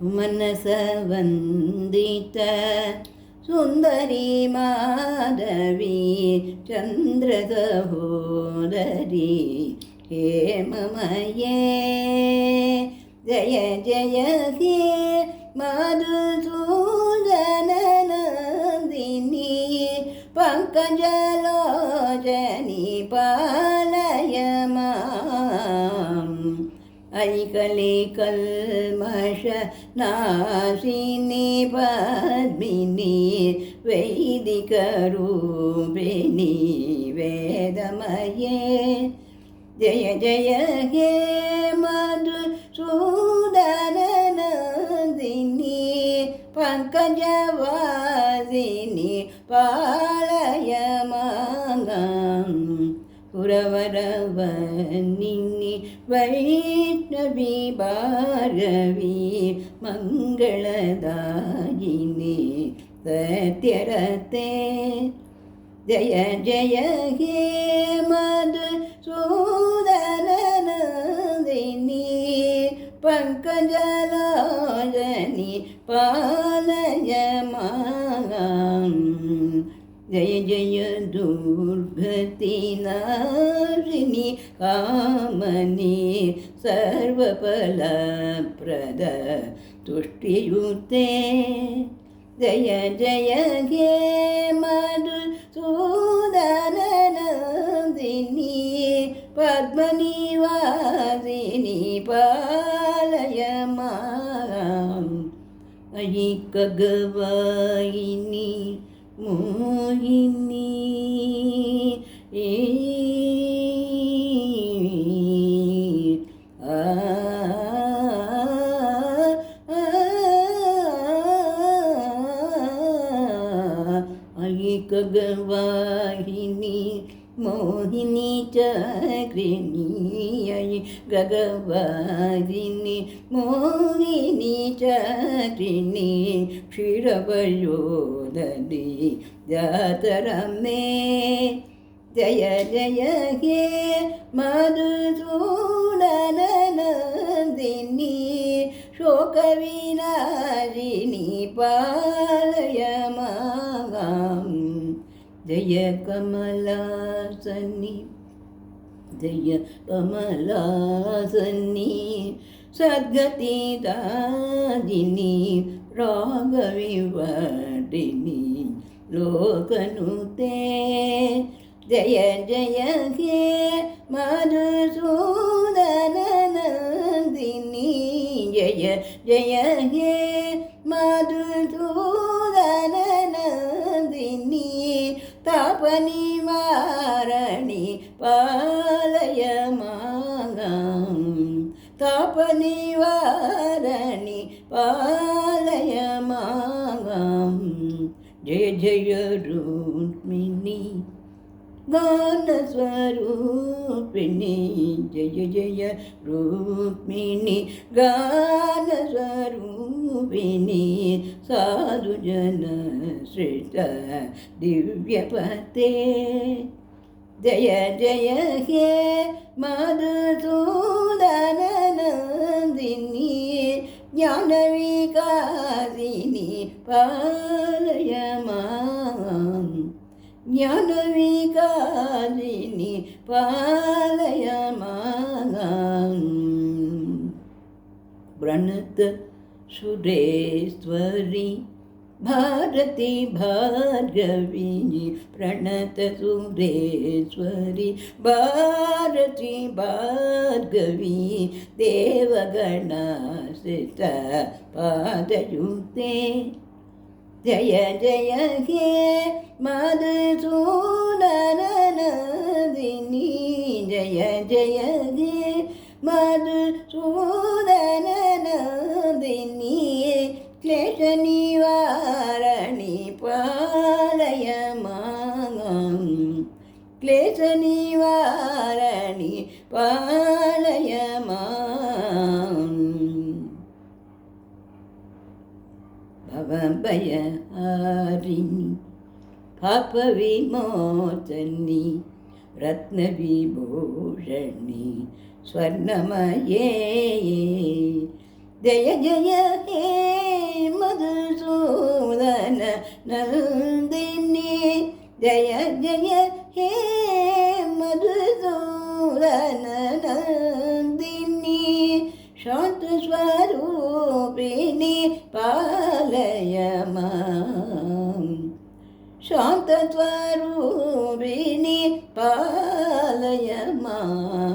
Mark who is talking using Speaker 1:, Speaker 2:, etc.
Speaker 1: मनस वंदित सुंदरी माधवी चंद्र सहोदरी हेममये जय जय हे मधुसूदन नंदिनी पंकजलोचनी पालय माम् ऐकले कल्मष नाशिनी पद्मिनी वैदिक रूपिणी वेदमये जय जय हे मधुसूदन नंदिनी पंकजवासिनी पालय माम् पुरवरवनिनी वैष्णवी भार्गवी मंगलदायिनी सत्यरते जय जय हे मधुसूदन नंदिनी पंकजलोचनी पालय माम् जय जय दुर्गति नाशिनी कामनी सर्वफलप्रद तुष्टियुते जय जय हे मधुसूदन नंदिनी पद्मनिवासिनी पालय माम् अयि खगवाहिनी मोहिनी अयि खगवाहिनी मोहिनी चक्रिणी अयि खगवाहिनी मोहिनी चक्रिणी क्षीरवयोदनी जातरमे जय जय हे मधुसूदन नंदिनी शोकविनाशिनी पालय माम् जय कमलासनी जय कमलासनी सद्गतिदायिनी रागविवर्धिनी लोकनुते जय जय हे मधुसूदन नंदिनी जय जय हे मधुसूदन नंदिनी तापनिवारणी पालय माम् तापनिवारणी पालय माम् जय जय रुक्मिणी गानस्वरूपिणी जय जय रुक्मिणी गानस्वरूपिणी साधुजनश्रित दिव्यपते जय जय हे मधुसूदन नंदिनी ज्ञानविकासिनी पालय माम् ज्ञानविकासिनी पालय माम् प्रणत सुरेश्वरी भारती भार्गवी प्रणत सुरेश्वरी भारती भार्गवी देवगणाश्रित पादयुक्ते जय जय हे मधुसूदन नंदिनी जय जय हे मधुसूदन नंदिनी क्लेशनिवारणी पालय माम् क्लेशनिवारणी पालय माम् भवभयहारिणी पापविमोचनी रत्नविभूषणी स्वर्णमये जय जय हे नन्दिनी जय जय हे मधुसूदन नन्दिनी शान्तस्वरूपिणी पालय मां शान्तस्वरूपिणी पालय मां